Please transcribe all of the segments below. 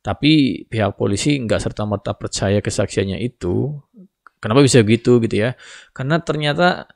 Tapi pihak polisi nggak serta-merta percaya kesaksiannya itu. Kenapa bisa gitu ya? Karena ternyata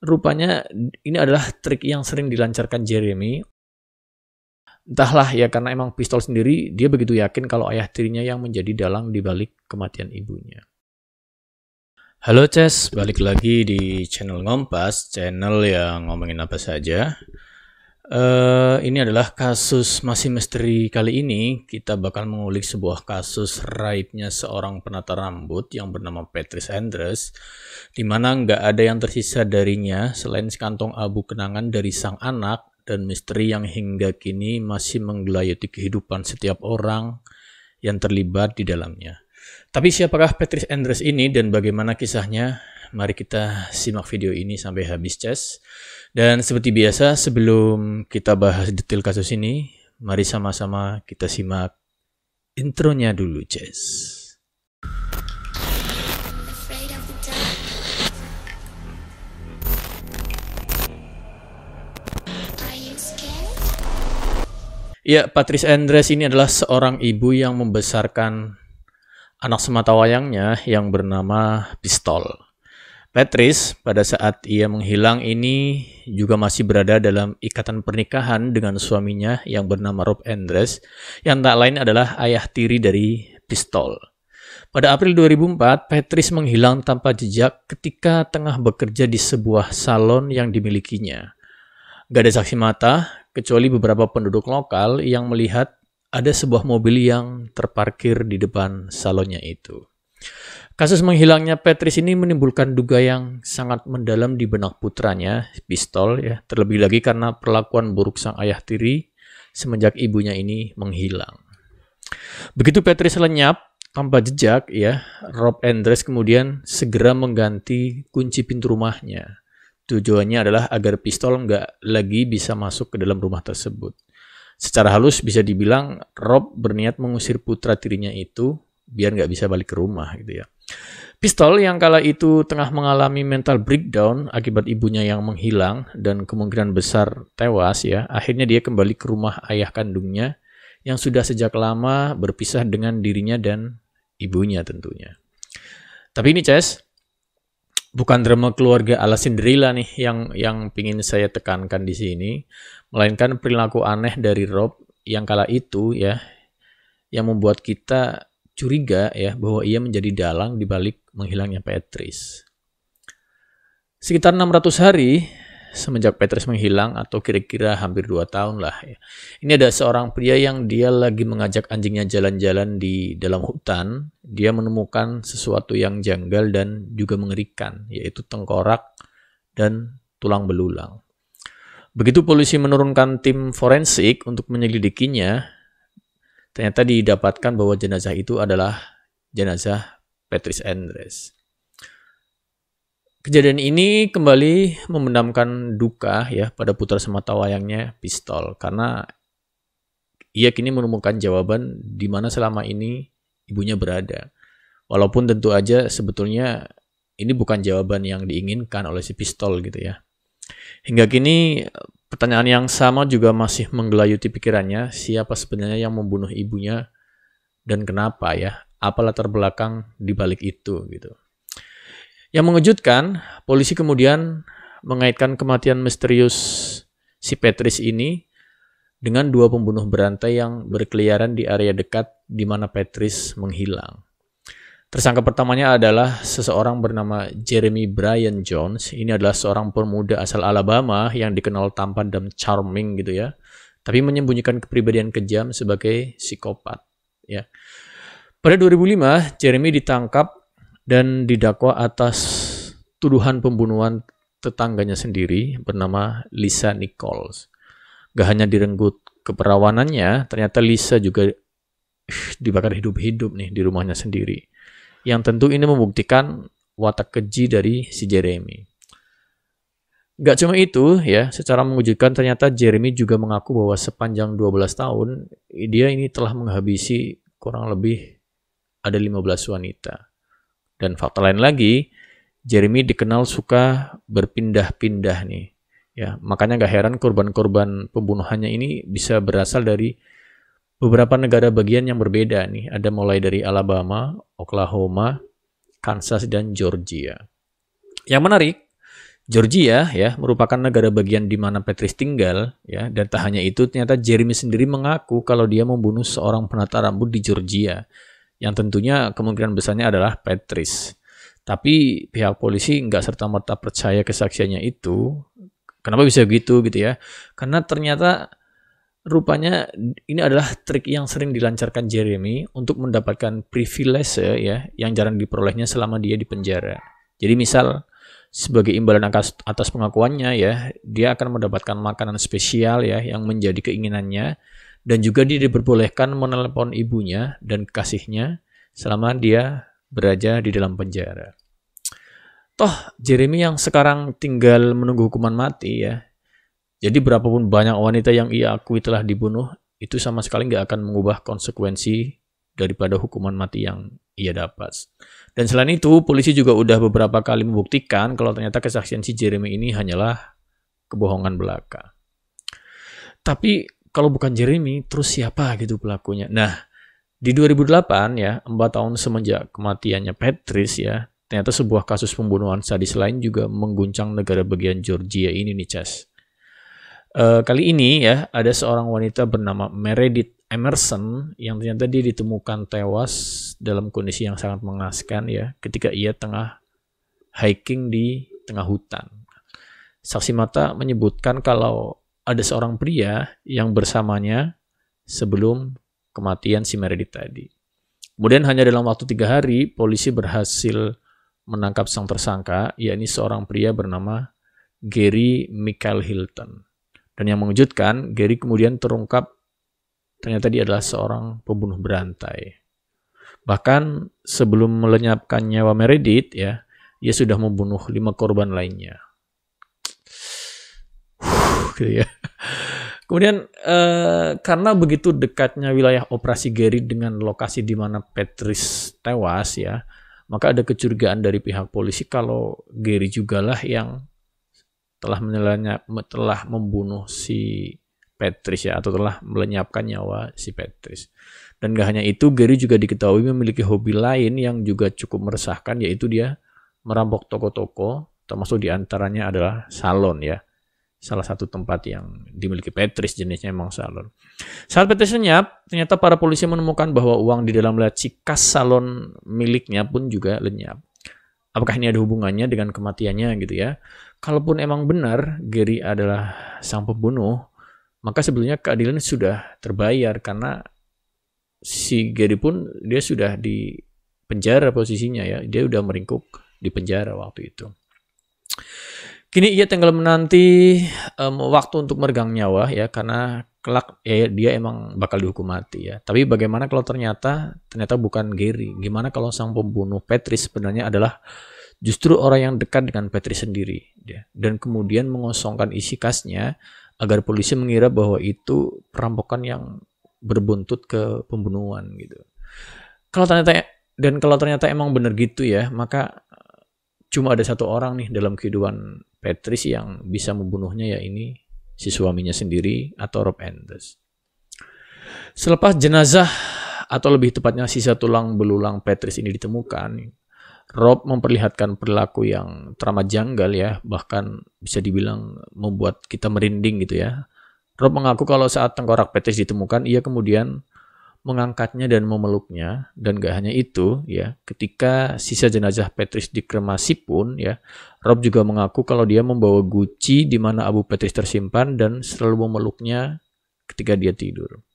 rupanya ini adalah trik yang sering dilancarkan Jeremy. Entahlah ya, karena emang pistol sendiri dia begitu yakin kalau ayah tirinya yang menjadi dalang dibalik kematian ibunya. Halo Ces, balik lagi di channel Ngompas, channel yang ngomongin apa saja. Ini adalah kasus masih misteri. Kali ini kita bakal mengulik sebuah kasus raibnya seorang penata rambut yang bernama Patrice Andres, di mana nggak ada yang tersisa darinya selain sekantong abu kenangan dari sang anak dan misteri yang hingga kini masih menggelayuti kehidupan setiap orang yang terlibat di dalamnya. Tapi siapakah Patrice Andres ini dan bagaimana kisahnya? Mari kita simak video ini sampai habis, Ces. Dan seperti biasa, sebelum kita bahas detail kasus ini, mari sama-sama kita simak intronya dulu, Ces. Ya, Patrice Andres ini adalah seorang ibu yang membesarkan anak sematawayangnya yang bernama Pistol. Patrice pada saat ia menghilang ini juga masih berada dalam ikatan pernikahan dengan suaminya yang bernama Rob Andres, yang tak lain adalah ayah tiri dari Pistol. Pada April 2004, Patrice menghilang tanpa jejak ketika tengah bekerja di sebuah salon yang dimilikinya. Gak ada saksi mata, kecuali beberapa penduduk lokal yang melihat ada sebuah mobil yang terparkir di depan salonnya itu. Kasus menghilangnya Patrice ini menimbulkan duga yang sangat mendalam di benak putranya, Pistol, ya. Terlebih lagi karena perlakuan buruk sang ayah tiri semenjak ibunya ini menghilang. Begitu Patrice lenyap tanpa jejak, ya, Rob Andres kemudian segera mengganti kunci pintu rumahnya. Tujuannya adalah agar Pistol nggak lagi bisa masuk ke dalam rumah tersebut. Secara halus bisa dibilang Rob berniat mengusir putra tirinya itu biar nggak bisa balik ke rumah gitu ya. Pistol yang kala itu tengah mengalami mental breakdown akibat ibunya yang menghilang dan kemungkinan besar tewas ya, akhirnya dia kembali ke rumah ayah kandungnya yang sudah sejak lama berpisah dengan dirinya dan ibunya tentunya. Tapi ini Ces, bukan drama keluarga ala Cinderella nih yang pingin saya tekankan di sini, melainkan perilaku aneh dari Rob yang kala itu ya, yang membuat kita curiga ya bahwa ia menjadi dalang di balik menghilangnya Patrice. Sekitar 600 hari semenjak Patrice menghilang atau kira-kira hampir 2 tahun lah ya. Ini ada seorang pria yang dia lagi mengajak anjingnya jalan-jalan di dalam hutan. Dia menemukan sesuatu yang janggal dan juga mengerikan, yaitu tengkorak dan tulang belulang. Begitu polisi menurunkan tim forensik untuk menyelidikinya, ternyata didapatkan bahwa jenazah itu adalah jenazah Patrice Andres. Kejadian ini kembali memendamkan duka ya pada putra sematawayangnya Pistol, karena ia kini menemukan jawaban di mana selama ini ibunya berada. Walaupun tentu aja sebetulnya ini bukan jawaban yang diinginkan oleh si Pistol gitu ya. Hingga kini pertanyaan yang sama juga masih menggelayuti pikirannya, siapa sebenarnya yang membunuh ibunya dan kenapa ya? Apa latar belakang di balik itu gitu. Yang mengejutkan, polisi kemudian mengaitkan kematian misterius si Patrice ini dengan 2 pembunuh berantai yang berkeliaran di area dekat di mana Patrice menghilang. Tersangka pertamanya adalah seseorang bernama Jeremy Brian Jones. Ini adalah seorang pemuda asal Alabama yang dikenal tampan dan charming gitu ya, tapi menyembunyikan kepribadian kejam sebagai psikopat ya. Pada 2005, Jeremy ditangkap dan didakwa atas tuduhan pembunuhan tetangganya sendiri bernama Lisa Nichols. Gak hanya direnggut keperawanannya, ternyata Lisa juga dibakar hidup-hidup nih di rumahnya sendiri. Yang tentu ini membuktikan watak keji dari si Jeremy. Gak cuma itu ya, secara mengejutkan ternyata Jeremy juga mengaku bahwa sepanjang 12 tahun dia ini telah menghabisi kurang lebih ada 15 wanita. Dan fakta lain lagi, Jeremy dikenal suka berpindah-pindah nih. Ya, makanya gak heran korban-korban pembunuhannya ini bisa berasal dari beberapa negara bagian yang berbeda nih. Ada mulai dari Alabama, Oklahoma, Kansas, dan Georgia. Yang menarik, Georgia ya merupakan negara bagian di mana Patrice tinggal ya, dan tak hanya itu ternyata Jeremy sendiri mengaku kalau dia membunuh seorang penata rambut di Georgia, yang tentunya kemungkinan besarnya adalah Patrice. Tapi pihak polisi nggak serta-merta percaya kesaksiannya itu. Kenapa bisa gitu ya? Karena ternyata rupanya ini adalah trik yang sering dilancarkan Jeremy untuk mendapatkan privilege ya yang jarang diperolehnya selama dia di penjara. Jadi misal sebagai imbalan atas pengakuannya ya, dia akan mendapatkan makanan spesial ya yang menjadi keinginannya, dan juga dia diperbolehkan menelepon ibunya dan kasihnya selama dia berada di dalam penjara. Toh Jeremy yang sekarang tinggal menunggu hukuman mati ya. Jadi berapapun banyak wanita yang ia akui telah dibunuh, itu sama sekali nggak akan mengubah konsekuensi daripada hukuman mati yang ia dapat. Dan selain itu, polisi juga udah beberapa kali membuktikan kalau ternyata kesaksian si Jeremy ini hanyalah kebohongan belaka. Tapi kalau bukan Jeremy, terus siapa gitu pelakunya? Nah, di 2008 ya, 4 tahun semenjak kematiannya Patrice ya, ternyata sebuah kasus pembunuhan sadis lain juga mengguncang negara bagian Georgia ini nih, Cas. Kali ini ya ada seorang wanita bernama Meredith Emerson yang ternyata dia ditemukan tewas dalam kondisi yang sangat mengenaskan ya ketika ia tengah hiking di tengah hutan. Saksi mata menyebutkan kalau ada seorang pria yang bersamanya sebelum kematian si Meredith tadi. Kemudian hanya dalam waktu 3 hari polisi berhasil menangkap sang tersangka, yakni seorang pria bernama Gary Michael Hilton. Dan yang mengejutkan, Gary kemudian terungkap ternyata dia adalah seorang pembunuh berantai. Bahkan sebelum melenyapkan nyawa Meredith, ya, ia sudah membunuh 5 korban lainnya. Gitu ya. Kemudian karena begitu dekatnya wilayah operasi Gary dengan lokasi di mana Patrice tewas, ya, maka ada kecurigaan dari pihak polisi kalau Gary jugalah yang telah membunuh si Patrice ya, atau telah melenyapkan nyawa si Patrice. Dan gak hanya itu, Gary juga diketahui memiliki hobi lain yang juga cukup meresahkan, yaitu dia merampok toko-toko, termasuk diantaranya adalah salon ya. Salah satu tempat yang dimiliki Patrice jenisnya emang salon. Saat Patrice lenyap, ternyata para polisi menemukan bahwa uang di dalam laci kas salon miliknya pun juga lenyap. Apakah ini ada hubungannya dengan kematiannya gitu ya? Kalaupun emang benar Gary adalah sang pembunuh, maka sebetulnya keadilan sudah terbayar karena si Gary pun dia sudah di penjara posisinya ya. Dia udah meringkuk di penjara waktu itu. Kini ia tinggal menanti waktu untuk meregang nyawa ya, karena kelak ya dia emang bakal dihukum mati ya. Tapi bagaimana kalau ternyata bukan Gary? Gimana kalau sang pembunuh Patrice sebenarnya adalah justru orang yang dekat dengan Patrice sendiri ya, dan kemudian mengosongkan isi kasnya agar polisi mengira bahwa itu perampokan yang berbuntut ke pembunuhan gitu. Kalau ternyata emang benar gitu ya, maka cuma ada satu orang nih dalam kehidupan Patrice yang bisa membunuhnya, ya ini si suaminya sendiri atau Rob Enders. Selepas jenazah atau lebih tepatnya sisa tulang belulang Patrice ini ditemukan, Rob memperlihatkan perilaku yang teramat janggal ya, bahkan bisa dibilang membuat kita merinding gitu ya. Rob mengaku kalau saat tengkorak Patrice ditemukan, ia kemudian mengangkatnya dan memeluknya, dan gak hanya itu ya, ketika sisa jenazah Patrice dikremasi pun ya, Rob juga mengaku kalau dia membawa guci di mana abu Patrice tersimpan dan selalu memeluknya ketika dia tidur.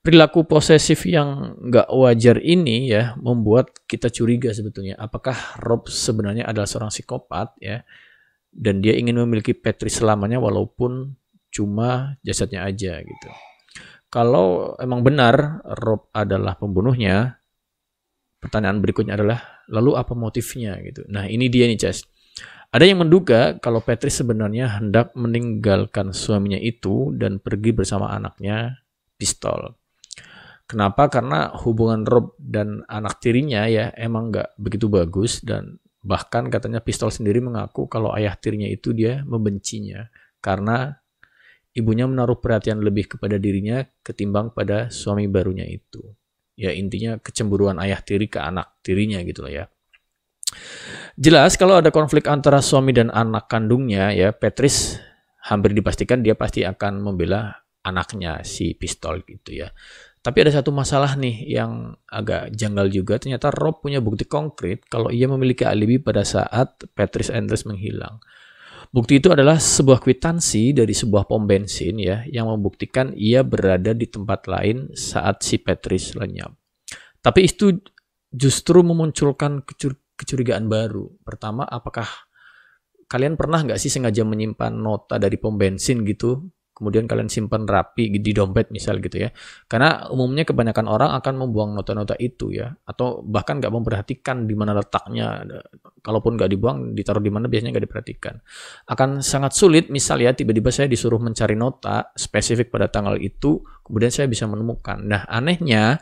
Perilaku posesif yang gak wajar ini ya membuat kita curiga sebetulnya apakah Rob sebenarnya adalah seorang psikopat ya, dan dia ingin memiliki Patrice selamanya walaupun cuma jasadnya aja gitu. Kalau emang benar Rob adalah pembunuhnya, pertanyaan berikutnya adalah lalu apa motifnya gitu. Nah ini dia nih Cas. Ada yang menduga kalau Patrice sebenarnya hendak meninggalkan suaminya itu dan pergi bersama anaknya Pistol. Kenapa? Karena hubungan Rob dan anak tirinya ya emang gak begitu bagus, dan bahkan katanya Pistol sendiri mengaku kalau ayah tirinya itu dia membencinya karena ibunya menaruh perhatian lebih kepada dirinya ketimbang pada suami barunya itu. Ya intinya kecemburuan ayah tiri ke anak tirinya gitu loh ya. Jelas kalau ada konflik antara suami dan anak kandungnya ya, Patrice hampir dipastikan dia pasti akan membela anaknya si Pistol gitu ya. Tapi ada satu masalah nih yang agak janggal juga. Ternyata Rob punya bukti konkret kalau ia memiliki alibi pada saat Patrice Andres menghilang. Bukti itu adalah sebuah kwitansi dari sebuah pom bensin ya, yang membuktikan ia berada di tempat lain saat si Patrice lenyap. Tapi itu justru memunculkan kecurigaan baru. Pertama, apakah kalian pernah nggak sih sengaja menyimpan nota dari pom bensin gitu? Kemudian kalian simpan rapi di dompet misal gitu ya. Karena umumnya kebanyakan orang akan membuang nota-nota itu ya. Atau bahkan nggak memperhatikan di mana letaknya. Kalaupun nggak dibuang, ditaruh di mana biasanya nggak diperhatikan. Akan sangat sulit misal ya tiba-tiba saya disuruh mencari nota spesifik pada tanggal itu. Kemudian saya bisa menemukan. Nah anehnya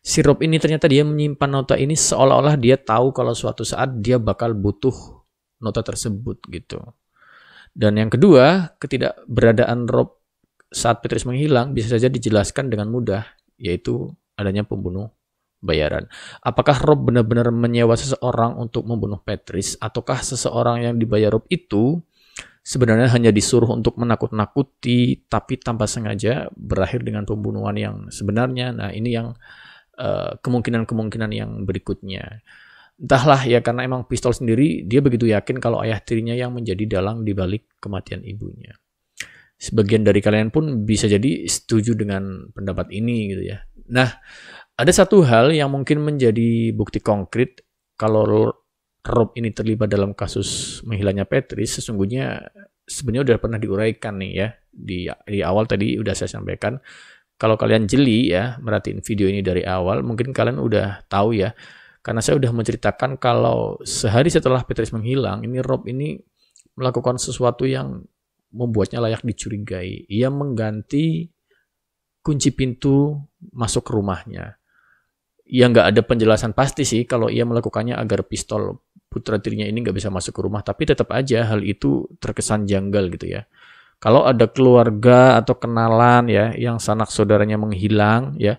si Rob ini ternyata dia menyimpan nota ini seolah-olah dia tahu kalau suatu saat dia bakal butuh nota tersebut gitu. Dan yang kedua, ketidakberadaan Rob saat Patrice menghilang bisa saja dijelaskan dengan mudah, yaitu adanya pembunuh bayaran. Apakah Rob benar-benar menyewa seseorang untuk membunuh Patrice, ataukah seseorang yang dibayar Rob itu sebenarnya hanya disuruh untuk menakut-nakuti, tapi tanpa sengaja berakhir dengan pembunuhan yang sebenarnya? Nah ini yang kemungkinan-kemungkinan yang berikutnya. Entahlah ya, karena emang Pistol sendiri dia begitu yakin kalau ayah tirinya yang menjadi dalang di balik kematian ibunya. Sebagian dari kalian pun bisa jadi setuju dengan pendapat ini gitu ya. Nah, ada satu hal yang mungkin menjadi bukti konkret kalau Rob ini terlibat dalam kasus menghilangnya Patrice, sebenarnya udah pernah diuraikan nih ya. Di awal tadi udah saya sampaikan. Kalau kalian jeli ya, merhatiin video ini dari awal, mungkin kalian udah tahu ya. Karena saya udah menceritakan kalau sehari setelah Patrice menghilang, ini Rob ini melakukan sesuatu yang membuatnya layak dicurigai. Ia mengganti kunci pintu masuk ke rumahnya. Ya nggak ada penjelasan pasti sih kalau ia melakukannya agar Pistol putra tirinya ini nggak bisa masuk ke rumah. Tapi tetap aja hal itu terkesan janggal gitu ya. Kalau ada keluarga atau kenalan ya yang sanak saudaranya menghilang ya,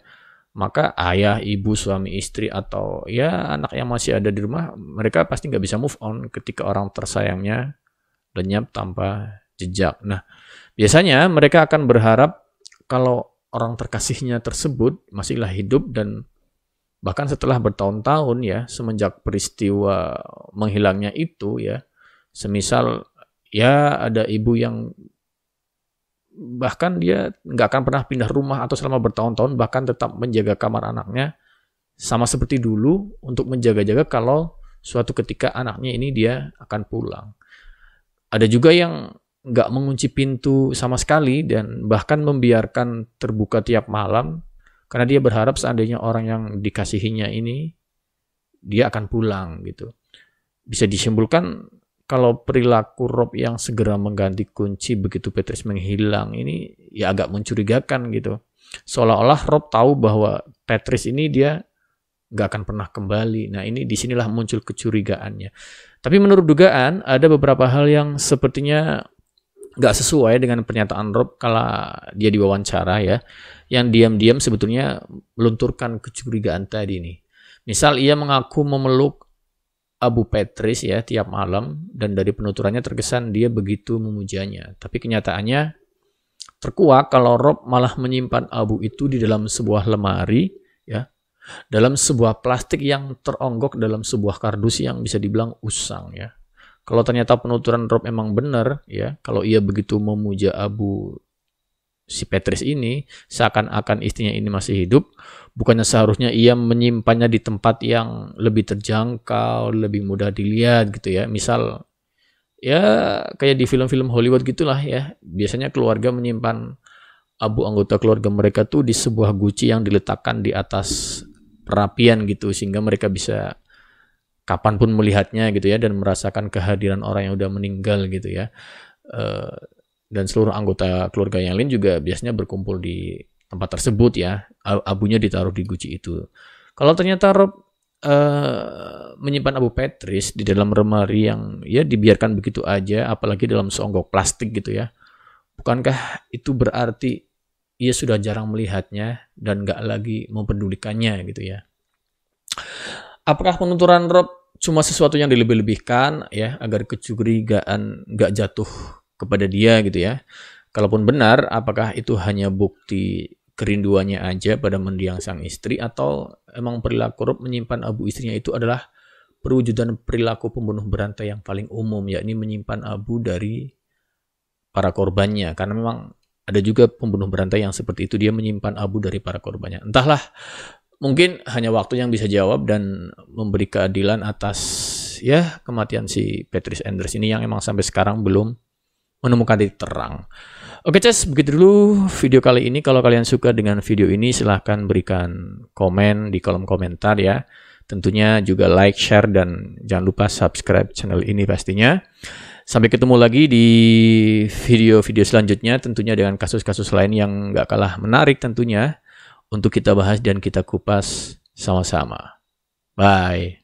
maka ayah, ibu, suami, istri, atau ya anak yang masih ada di rumah, mereka pasti nggak bisa move on ketika orang tersayangnya lenyap tanpa jejak. Nah, biasanya mereka akan berharap kalau orang terkasihnya tersebut masihlah hidup dan bahkan setelah bertahun-tahun ya, semenjak peristiwa menghilangnya itu ya, semisal ya ada ibu yang bahkan dia nggak akan pernah pindah rumah atau selama bertahun-tahun bahkan tetap menjaga kamar anaknya sama seperti dulu untuk menjaga-jaga kalau suatu ketika anaknya ini dia akan pulang. Ada juga yang nggak mengunci pintu sama sekali dan bahkan membiarkan terbuka tiap malam karena dia berharap seandainya orang yang dikasihinya ini dia akan pulang gitu. Bisa disimpulkan kalau perilaku Rob yang segera mengganti kunci begitu Patrice menghilang ini ya agak mencurigakan gitu. Seolah-olah Rob tahu bahwa Patrice ini dia nggak akan pernah kembali. Nah ini disinilah muncul kecurigaannya. Tapi menurut dugaan ada beberapa hal yang sepertinya nggak sesuai dengan pernyataan Rob kala dia diwawancara ya. Yang diam-diam sebetulnya melunturkan kecurigaan tadi nih. Misal ia mengaku memeluk Abu Patrice ya tiap malam dan dari penuturannya terkesan dia begitu memujanya. Tapi kenyataannya terkuak kalau Rob malah menyimpan Abu itu di dalam sebuah lemari ya, dalam sebuah plastik yang teronggok dalam sebuah kardus yang bisa dibilang usang ya. Kalau ternyata penuturan Rob emang benar ya, kalau ia begitu memuja Abu si Patrice ini seakan-akan istrinya ini masih hidup, bukannya seharusnya ia menyimpannya di tempat yang lebih terjangkau, lebih mudah dilihat gitu ya. Misal ya kayak di film-film Hollywood gitulah ya. Biasanya keluarga menyimpan Abu anggota keluarga mereka tuh di sebuah guci yang diletakkan di atas perapian gitu sehingga mereka bisa kapanpun melihatnya gitu ya dan merasakan kehadiran orang yang udah meninggal gitu ya. Dan seluruh anggota keluarga yang lain juga biasanya berkumpul di tempat tersebut ya. Abunya ditaruh di guci itu. Kalau ternyata Rob menyimpan Abu Patrice di dalam lemari yang ya dibiarkan begitu aja, apalagi dalam seonggok plastik gitu ya, bukankah itu berarti ia sudah jarang melihatnya dan gak lagi mempedulikannya gitu ya? Apakah penuturan Rob cuma sesuatu yang dilebih-lebihkan ya agar kecurigaan gak jatuh kepada dia gitu ya? Kalaupun benar, apakah itu hanya bukti kerinduannya aja pada mendiang sang istri, atau emang perilaku Rob menyimpan abu istrinya itu adalah perwujudan perilaku pembunuh berantai yang paling umum, yakni menyimpan abu dari para korbannya? Karena memang ada juga pembunuh berantai yang seperti itu, dia menyimpan abu dari para korbannya. Entahlah, mungkin hanya waktu yang bisa jawab dan memberi keadilan atas ya kematian si Patrice Endres ini yang emang sampai sekarang belum menemukan titik terang. Oke Ces, begitu dulu video kali ini. Kalau kalian suka dengan video ini, silahkan berikan komen di kolom komentar ya. Tentunya juga like, share, dan jangan lupa subscribe channel ini pastinya. Sampai ketemu lagi di video-video selanjutnya, tentunya dengan kasus-kasus lain yang gak kalah menarik tentunya untuk kita bahas dan kita kupas sama-sama. Bye.